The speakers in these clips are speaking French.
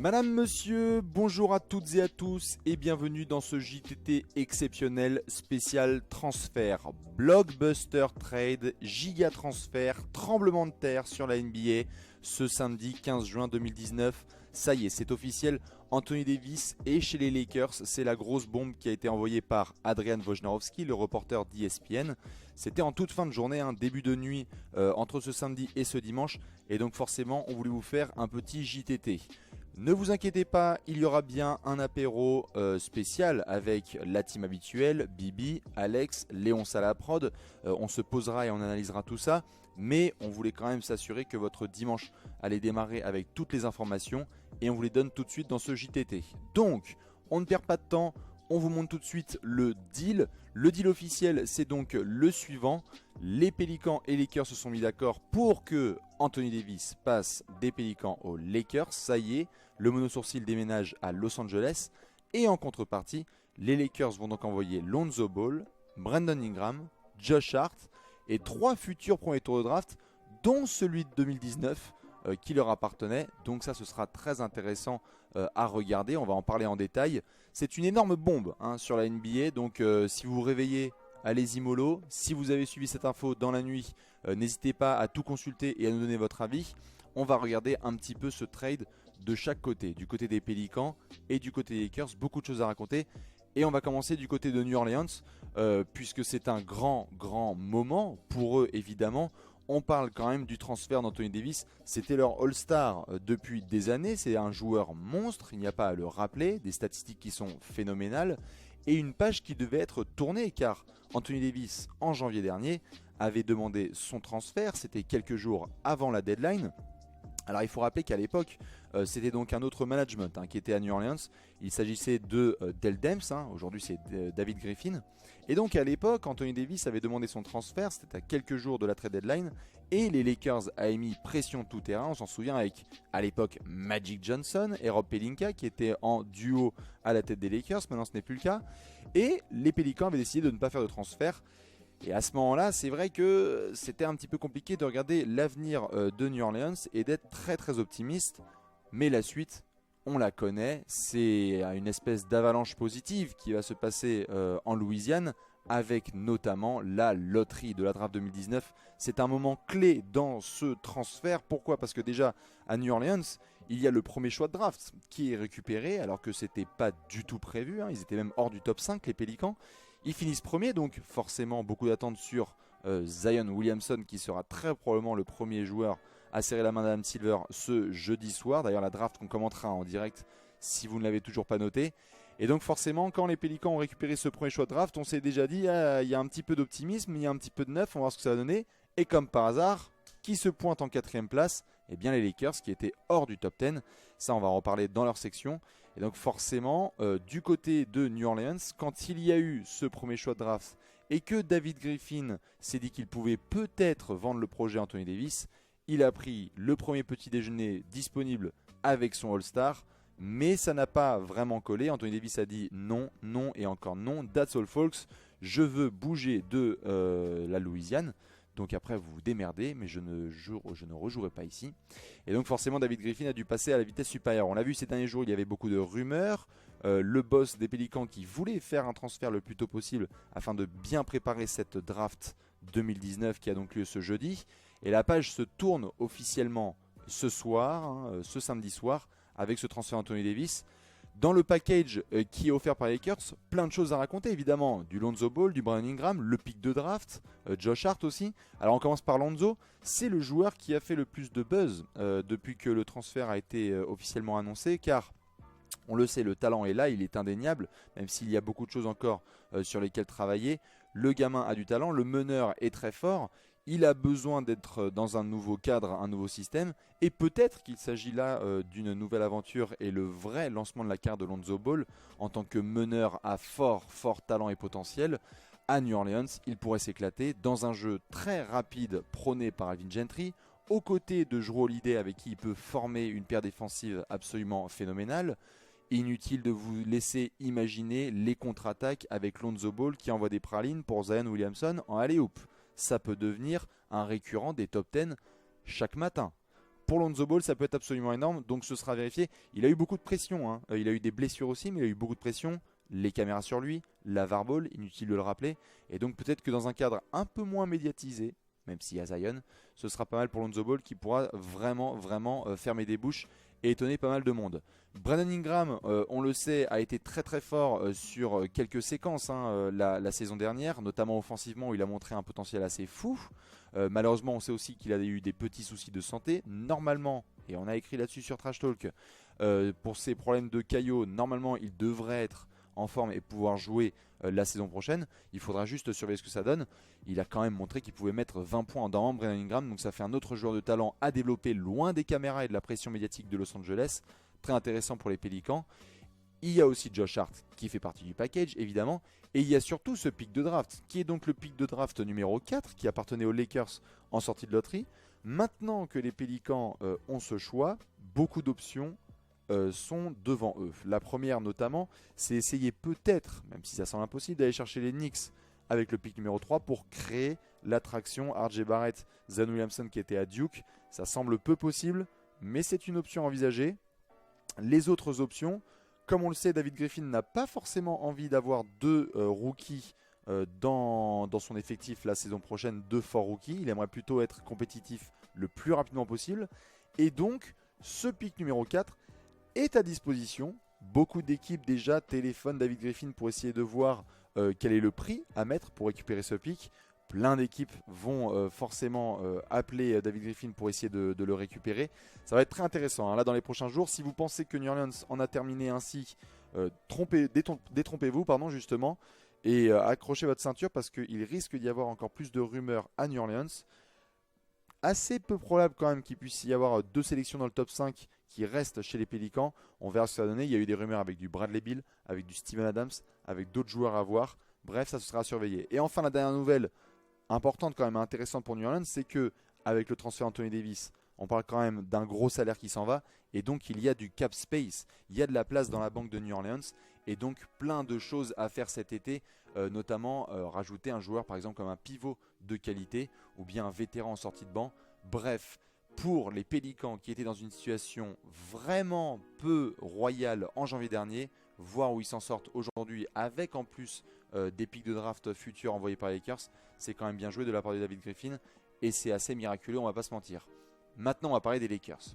Madame, monsieur, bonjour à toutes et à tous et bienvenue dans ce JTT exceptionnel spécial transfert. Blockbuster trade, giga transfert, tremblement de terre sur la NBA ce samedi 15 juin 2019. Ça y est, c'est officiel, Anthony Davis est chez les Lakers. C'est la grosse bombe qui a été envoyée par Adrian Wojnarowski, le reporter d'ESPN. C'était en toute fin de journée, début de nuit entre ce samedi et ce dimanche. Et donc forcément, on voulait vous faire un petit JTT. Ne vous inquiétez pas, il y aura bien un apéro spécial avec la team habituelle, Bibi, Alex, Léon Salaprod. On se posera et on analysera tout ça, mais on voulait quand même s'assurer que votre dimanche allait démarrer avec toutes les informations et on vous les donne tout de suite dans ce JTT. Donc, on ne perd pas de temps, on vous montre tout de suite le deal. Le deal officiel, c'est donc le suivant. Les Pélicans et les Lakers se sont mis d'accord pour que Anthony Davis passe des Pélicans aux Lakers. Ça y est, le monosourcil déménage à Los Angeles. Et en contrepartie, les Lakers vont donc envoyer Lonzo Ball, Brandon Ingram, Josh Hart et 3 futurs premiers tours de draft, dont celui de 2019 qui leur appartenait. Donc ça, ce sera très intéressant à regarder. On va en parler en détail. C'est une énorme bombe sur la NBA. Donc si vous vous réveillez, allez-y mollo. Si vous avez suivi cette info dans la nuit, n'hésitez pas à tout consulter et à nous donner votre avis. On va regarder un petit peu ce trade de chaque côté, du côté des Pélicans et du côté des Lakers. Beaucoup de choses à raconter. Et on va commencer du côté de New Orleans, puisque c'est un grand moment pour eux évidemment. On parle quand même du transfert d'Anthony Davis. C'était leur All-Star depuis des années. C'est un joueur monstre, il n'y a pas à le rappeler. Des statistiques qui sont phénoménales. Et une page qui devait être tournée, car Anthony Davis, en janvier dernier, avait demandé son transfert. C'était quelques jours avant la deadline. Alors il faut rappeler qu'à l'époque, c'était donc un autre management qui était à New Orleans. Il s'agissait de Dell Demps, aujourd'hui c'est David Griffin. Et donc à l'époque, Anthony Davis avait demandé son transfert, c'était à quelques jours de la trade deadline. Et les Lakers avaient mis pression tout terrain, on s'en souvient, avec à l'époque Magic Johnson et Rob Pelinka qui étaient en duo à la tête des Lakers. Maintenant ce n'est plus le cas. Et les Pelicans avaient décidé de ne pas faire de transfert. Et à ce moment-là, c'est vrai que c'était un petit peu compliqué de regarder l'avenir de New Orleans et d'être très optimiste. Mais la suite, on la connaît. C'est une espèce d'avalanche positive qui va se passer en Louisiane avec notamment la loterie de la draft 2019. C'est un moment clé dans ce transfert. Pourquoi ? Parce que déjà, à New Orleans, il y a le premier choix de draft qui est récupéré alors que c'était pas du tout prévu. Ils étaient même hors du top 5, les Pélicans. Ils finissent premier, donc forcément beaucoup d'attentes sur Zion Williamson qui sera très probablement le premier joueur à serrer la main d'Adam Silver ce jeudi soir. D'ailleurs la draft qu'on commentera en direct si vous ne l'avez toujours pas noté. Et donc forcément quand les Pélicans ont récupéré ce premier choix de draft, on s'est déjà dit il y a un petit peu d'optimisme, il y a un petit peu de neuf, on va voir ce que ça va donner. Et comme par hasard, qui se pointe en 4ème place ? Eh bien les Lakers qui étaient hors du top 10. Ça on va en reparler dans leur section. Et donc forcément, du côté de New Orleans, quand il y a eu ce premier choix de draft et que David Griffin s'est dit qu'il pouvait peut-être vendre le projet Anthony Davis, il a pris le premier petit déjeuner disponible avec son All-Star, mais ça n'a pas vraiment collé. Anthony Davis a dit non, non et encore non, that's all folks, je veux bouger de la Louisiane. Donc après vous vous démerdez, mais je ne rejouerai pas ici. Et donc forcément David Griffin a dû passer à la vitesse supérieure. On l'a vu ces derniers jours, il y avait beaucoup de rumeurs. Le boss des Pélicans qui voulait faire un transfert le plus tôt possible afin de bien préparer cette draft 2019 qui a donc lieu ce jeudi. Et la page se tourne officiellement ce soir, ce samedi soir, avec ce transfert Anthony Davis. Dans le package qui est offert par les Lakers, plein de choses à raconter évidemment. Du Lonzo Ball, du Brandon Ingram, le pick de draft, Josh Hart aussi. Alors on commence par Lonzo, c'est le joueur qui a fait le plus de buzz depuis que le transfert a été officiellement annoncé, car on le sait, le talent est là, il est indéniable, même s'il y a beaucoup de choses encore sur lesquelles travailler. Le gamin a du talent, le meneur est très fort. Il a besoin d'être dans un nouveau cadre, un nouveau système. Et peut-être qu'il s'agit là d'une nouvelle aventure et le vrai lancement de la carte de Lonzo Ball en tant que meneur à fort talent et potentiel. À New Orleans, il pourrait s'éclater dans un jeu très rapide prôné par Alvin Gentry, aux côtés de Jrue Holiday avec qui il peut former une paire défensive absolument phénoménale. Inutile de vous laisser imaginer les contre-attaques avec Lonzo Ball qui envoie des pralines pour Zion Williamson en alley-oop. Ça peut devenir un récurrent des top 10 chaque matin. Pour Lonzo Ball, ça peut être absolument énorme, donc ce sera vérifié. Il a eu beaucoup de pression, hein. Il a eu des blessures aussi, mais il a eu beaucoup de pression. Les caméras sur lui, la VAR Ball, inutile de le rappeler. Et donc peut-être que dans un cadre un peu moins médiatisé, même s'il y a Zion, ce sera pas mal pour Lonzo Ball qui pourra vraiment fermer des bouches et étonner pas mal de monde. Brandon Ingram, on le sait, a été très très fort sur quelques séquences la saison dernière, notamment offensivement où il a montré un potentiel assez fou. Malheureusement, on sait aussi qu'il a eu des petits soucis de santé. Normalement, et on a écrit là-dessus sur Trash Talk, pour ses problèmes de caillot, normalement il devrait être en forme et pouvoir jouer la saison prochaine. Il faudra juste surveiller ce que ça donne. Il a quand même montré qu'il pouvait mettre 20 points en Brandon Ingram, donc ça fait un autre joueur de talent à développer loin des caméras et de la pression médiatique de Los Angeles. Très intéressant pour les Pélicans. Il y a aussi Josh Hart qui fait partie du package évidemment. Et il y a surtout ce pick de draft qui est donc le pick de draft numéro 4 qui appartenait aux Lakers en sortie de loterie. Maintenant que les Pélicans ont ce choix, beaucoup d'options sont devant eux. La première notamment, c'est essayer peut-être, même si ça semble impossible, d'aller chercher les Knicks avec le pick numéro 3 pour créer l'attraction RJ Barrett, Zion Williamson qui était à Duke. Ça semble peu possible, mais c'est une option envisagée. Les autres options, comme on le sait, David Griffin n'a pas forcément envie d'avoir deux rookies dans son effectif la saison prochaine, deux forts rookies. Il aimerait plutôt être compétitif le plus rapidement possible. Et donc, ce pick numéro 4 est à disposition. Beaucoup d'équipes déjà téléphonent David Griffin pour essayer de voir quel est le prix à mettre pour récupérer ce pick. Plein d'équipes vont forcément appeler David Griffin pour essayer de le récupérer. Ça va être très intéressant là dans les prochains jours. Si vous pensez que New Orleans en a terminé ainsi, détrompez-vous justement et accrochez votre ceinture parce qu'il risque d'y avoir encore plus de rumeurs à New Orleans. Assez peu probable quand même qu'il puisse y avoir deux sélections dans le top 5 qui restent chez les Pélicans. On verra ce que ça va donner. Il y a eu des rumeurs avec du Bradley Beal, avec du Steven Adams, avec d'autres joueurs à voir. Bref, ça sera à surveiller. Et enfin, la dernière nouvelle importante quand même, intéressante pour New Orleans, c'est que avec le transfert Anthony Davis, on parle quand même d'un gros salaire qui s'en va. Et donc, il y a du cap space. Il y a de la place dans la banque de New Orleans. Et donc, plein de choses à faire cet été. Notamment rajouter un joueur par exemple comme un pivot de qualité ou bien un vétéran en sortie de banc. Bref, pour les Pélicans qui étaient dans une situation vraiment peu royale en janvier dernier, voir où ils s'en sortent aujourd'hui avec en plus des pics de draft futurs envoyés par les Lakers, c'est quand même bien joué de la part de David Griffin et c'est assez miraculeux, on va pas se mentir. Maintenant on va parler des Lakers.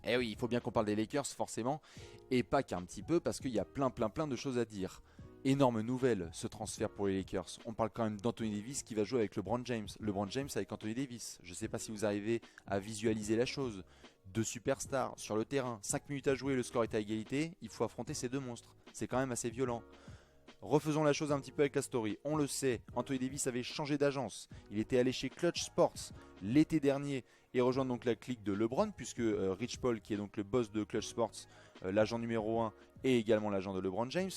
Eh oui, il faut bien qu'on parle des Lakers forcément, et pas qu'un petit peu parce qu'il y a plein de choses à dire. Énorme nouvelle ce transfert pour les Lakers. On parle quand même d'Anthony Davis qui va jouer avec LeBron James. LeBron James avec Anthony Davis. Je ne sais pas si vous arrivez à visualiser la chose. Deux superstars sur le terrain, 5 minutes à jouer, le score est à égalité. Il faut affronter ces deux monstres. C'est quand même assez violent. Refaisons la chose un petit peu avec la story. On le sait, Anthony Davis avait changé d'agence. Il était allé chez Clutch Sports l'été dernier et rejoint donc la clique de LeBron puisque Rich Paul, qui est donc le boss de Clutch Sports, l'agent numéro 1, est également l'agent de LeBron James.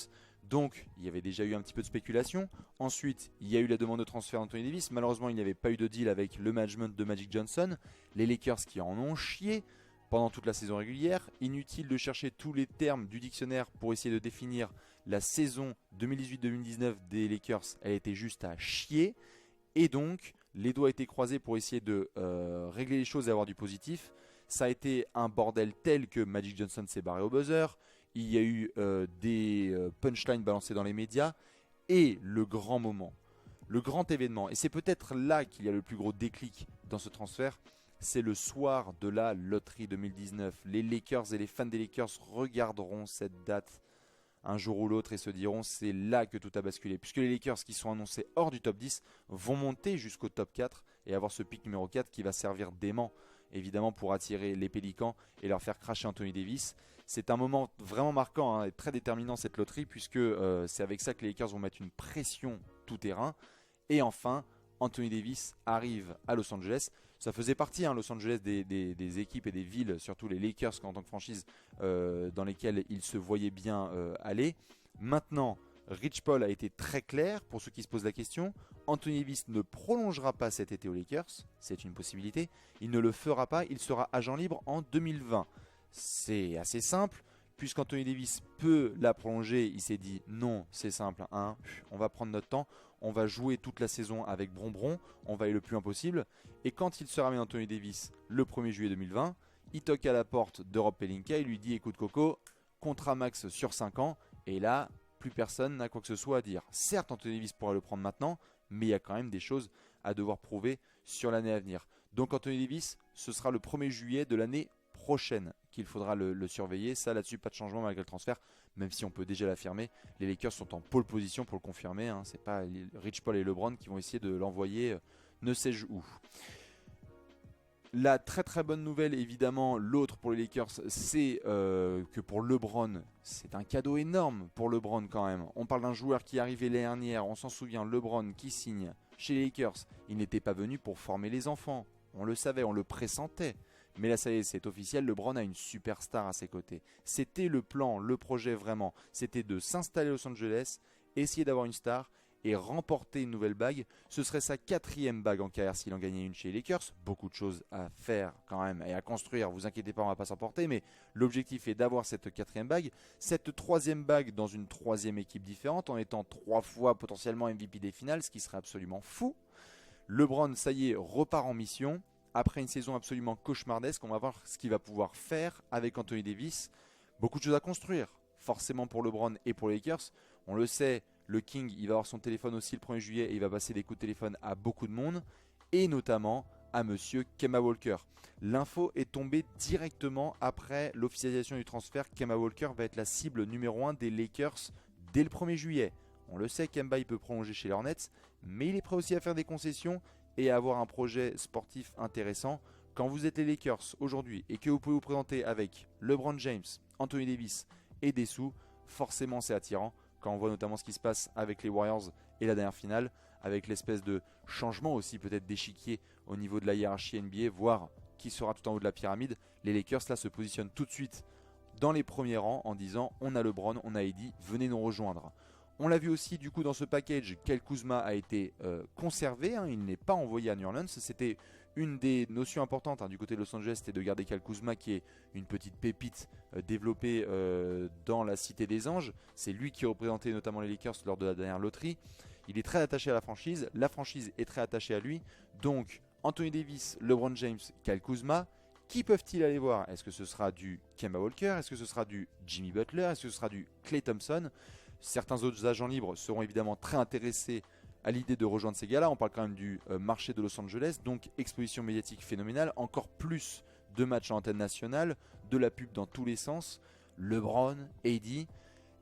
Donc, il y avait déjà eu un petit peu de spéculation. Ensuite, il y a eu la demande de transfert d'Anthony Davis. Malheureusement, il n'y avait pas eu de deal avec le management de Magic Johnson. Les Lakers qui en ont chié pendant toute la saison régulière. Inutile de chercher tous les termes du dictionnaire pour essayer de définir la saison 2018-2019 des Lakers. Elle était juste à chier. Et donc, les doigts étaient croisés pour essayer de régler les choses et avoir du positif. Ça a été un bordel tel que Magic Johnson s'est barré au buzzer. Il y a eu des punchlines balancées dans les médias. Et le grand moment, le grand événement, et c'est peut-être là qu'il y a le plus gros déclic dans ce transfert, c'est le soir de la loterie 2019. Les Lakers et les fans des Lakers regarderont cette date un jour ou l'autre et se diront c'est là que tout a basculé. Puisque les Lakers qui sont annoncés hors du top 10 vont monter jusqu'au top 4 et avoir ce pick numéro 4 qui va servir d'aimant évidemment pour attirer les Pélicans et leur faire cracher Anthony Davis. C'est un moment vraiment marquant et très déterminant cette loterie puisque c'est avec ça que les Lakers vont mettre une pression tout terrain. Et enfin, Anthony Davis arrive à Los Angeles. Ça faisait partie, Los Angeles, des équipes et des villes, surtout les Lakers en tant que franchise, dans lesquelles il se voyait bien aller. Maintenant, Rich Paul a été très clair pour ceux qui se posent la question. Anthony Davis ne prolongera pas cet été aux Lakers, c'est une possibilité. Il ne le fera pas, il sera agent libre en 2020. C'est assez simple. puisqu'Anthony Davis peut la prolonger, il s'est dit non, c'est simple, hein, on va prendre notre temps, on va jouer toute la saison avec Bron, on va aller le plus loin possible. Et quand il se ramène Anthony Davis le 1er juillet 2020, il toque à la porte de Rob Pelinka, il lui dit écoute Coco, contrat max sur 5 ans, et là, plus personne n'a quoi que ce soit à dire. Certes, Anthony Davis pourra le prendre maintenant, mais il y a quand même des choses à devoir prouver sur l'année à venir. Donc Anthony Davis, ce sera le 1er juillet de l'année prochaine qu'il faudra le surveiller. Ça, là-dessus, pas de changement malgré le transfert, même si on peut déjà l'affirmer. Les Lakers sont en pole position pour le confirmer. Hein. C'est pas Rich Paul et LeBron qui vont essayer de l'envoyer ne sais-je où. La très très bonne nouvelle, évidemment, l'autre pour les Lakers, c'est que pour LeBron, c'est un cadeau énorme pour LeBron quand même. On parle d'un joueur qui est arrivé l'année dernière, on s'en souvient, LeBron qui signe chez les Lakers. Il n'était pas venu pour former les enfants, on le savait, on le pressentait. Mais là ça y est, c'est officiel, LeBron a une superstar à ses côtés. C'était le plan, le projet vraiment, c'était de s'installer à Los Angeles, essayer d'avoir une star et remporter une nouvelle bague. Ce serait sa 4e bague en carrière s'il en gagnait une chez les Lakers. Beaucoup de choses à faire quand même et à construire, vous inquiétez pas, on va pas s'emporter, mais l'objectif est d'avoir cette 4e bague, cette 3e bague dans une 3e équipe différente en étant 3 fois potentiellement MVP des finales, ce qui serait absolument fou. LeBron, ça y est, repart en mission. Après une saison absolument cauchemardesque, on va voir ce qu'il va pouvoir faire avec Anthony Davis. Beaucoup de choses à construire, forcément pour LeBron et pour les Lakers. On le sait, le King, il va avoir son téléphone aussi le 1er juillet et il va passer des coups de téléphone à beaucoup de monde, et notamment à monsieur Kemba Walker. L'info est tombée directement après l'officialisation du transfert. Kemba Walker va être la cible numéro 1 des Lakers dès le 1er juillet. On le sait, Kemba il peut prolonger chez les Hornets, mais il est prêt aussi à faire des concessions et à avoir un projet sportif intéressant. Quand vous êtes les Lakers aujourd'hui et que vous pouvez vous présenter avec LeBron James, Anthony Davis et des sous, forcément c'est attirant. Quand on voit notamment ce qui se passe avec les Warriors et la dernière finale, avec l'espèce de changement aussi peut-être d'échiquier au niveau de la hiérarchie NBA, voire qui sera tout en haut de la pyramide, les Lakers là se positionnent tout de suite dans les premiers rangs en disant on a LeBron, on a AD, venez nous rejoindre. On l'a vu aussi du coup dans ce package, Kyle Kuzma a été conservé, hein, il n'est pas envoyé à New Orleans. C'était une des notions importantes du côté de Los Angeles, c'était de garder Kyle Kuzma qui est une petite pépite développée dans la Cité des Anges. C'est lui qui représentait notamment les Lakers lors de la dernière loterie. Il est très attaché à la franchise est très attachée à lui. Donc Anthony Davis, LeBron James, Kyle Kuzma, qui peuvent-ils aller voir? Est-ce que ce sera du Kemba Walker? Est-ce que ce sera du Jimmy Butler? Est-ce que ce sera du Klay Thompson? Certains autres agents libres seront évidemment très intéressés à l'idée de rejoindre ces gars-là. On parle quand même du marché de Los Angeles, donc exposition médiatique phénoménale, encore plus de matchs à antenne nationale, de la pub dans tous les sens. LeBron, AD,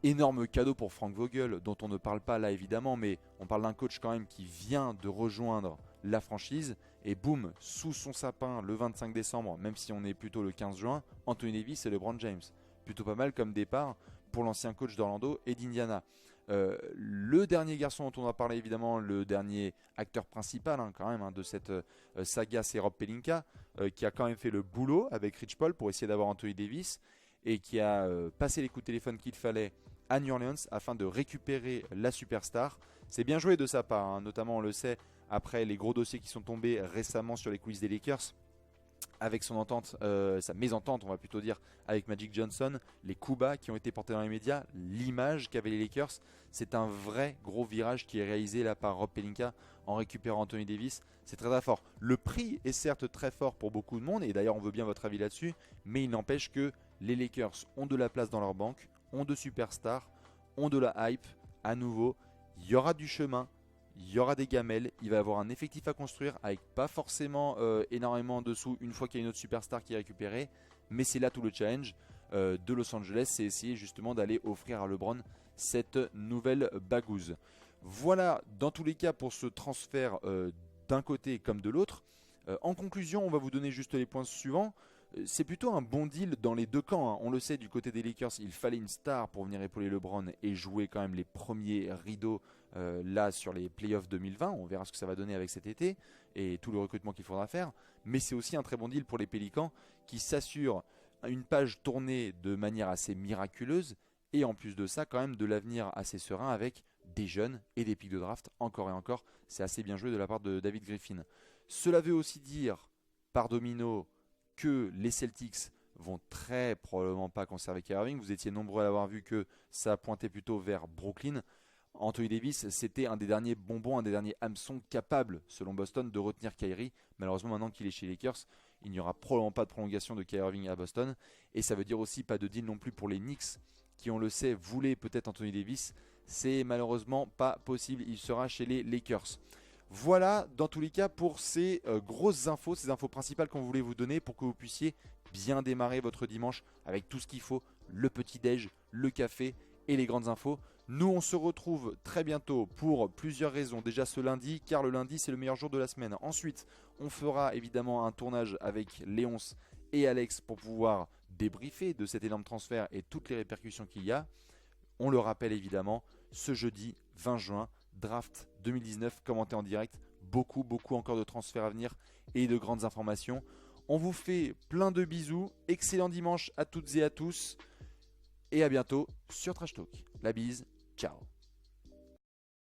énorme cadeau pour Frank Vogel, dont on ne parle pas là évidemment, mais on parle d'un coach quand même qui vient de rejoindre la franchise. Et boum, sous son sapin le 25 décembre, même si on est plutôt le 15 juin, Anthony Davis et LeBron James. Plutôt pas mal comme départ pour l'ancien coach d'Orlando et d'Indiana. Le dernier garçon dont on va parler évidemment, le dernier acteur principal quand même de cette saga, c'est Rob Pelinka, qui a quand même fait le boulot avec Rich Paul pour essayer d'avoir Anthony Davis et qui a passé les coups de téléphone qu'il fallait à New Orleans afin de récupérer la superstar. C'est bien joué de sa part, notamment on le sait après les gros dossiers qui sont tombés récemment sur les quiz des Lakers, avec son entente, sa mésentente on va plutôt dire, avec Magic Johnson, les coups bas qui ont été portés dans les médias, l'image qu'avaient les Lakers. C'est un vrai gros virage qui est réalisé là par Rob Pelinka en récupérant Anthony Davis. C'est très très fort. Le prix est certes très fort pour beaucoup de monde, et d'ailleurs on veut bien votre avis là-dessus, mais il n'empêche que les Lakers ont de la place dans leur banque, ont de superstars, ont de la hype. À nouveau, il y aura du chemin, il y aura des gamelles, il va y avoir un effectif à construire avec pas forcément énormément de sous une fois qu'il y a une autre superstar qui est récupérée, mais c'est là tout le challenge de Los Angeles, c'est essayer justement d'aller offrir à LeBron cette nouvelle bagouze. Voilà dans tous les cas pour ce transfert d'un côté comme de l'autre. En conclusion, on va vous donner juste les points suivants. C'est plutôt un bon deal dans les deux camps. On le sait, du côté des Lakers, il fallait une star pour venir épauler LeBron et jouer quand même les premiers rideaux là sur les playoffs 2020. On verra ce que ça va donner avec cet été et tout le recrutement qu'il faudra faire. Mais c'est aussi un très bon deal pour les Pélicans qui s'assurent une page tournée de manière assez miraculeuse et en plus de ça, quand même de l'avenir assez serein avec des jeunes et des pics de draft encore et encore. C'est assez bien joué de la part de David Griffin. Cela veut aussi dire, par domino, que les Celtics vont très probablement pas conserver Kyrie Irving. Vous étiez nombreux à l'avoir vu que ça pointait plutôt vers Brooklyn. Anthony Davis, c'était un des derniers bonbons, un des derniers hameçons capables, selon Boston, de retenir Kyrie. Malheureusement, maintenant qu'il est chez les Lakers, il n'y aura probablement pas de prolongation de Kyrie Irving à Boston. Et ça veut dire aussi pas de deal non plus pour les Knicks, qui, on le sait, voulaient peut-être Anthony Davis. C'est malheureusement pas possible, il sera chez les Lakers. Voilà, dans tous les cas, pour ces grosses infos, ces infos principales qu'on voulait vous donner pour que vous puissiez bien démarrer votre dimanche avec tout ce qu'il faut, le petit-déj, le café et les grandes infos. Nous, on se retrouve très bientôt pour plusieurs raisons. Déjà ce lundi, car le lundi, c'est le meilleur jour de la semaine. Ensuite, on fera évidemment un tournage avec Léonce et Alex pour pouvoir débriefer de cet énorme transfert et toutes les répercussions qu'il y a. On le rappelle évidemment, ce jeudi 20 juin, draft 2019, commenté en direct. Beaucoup encore de transferts à venir et de grandes informations. On vous fait plein de bisous. Excellent dimanche à toutes et à tous. Et à bientôt sur Trash Talk. La bise. Ciao.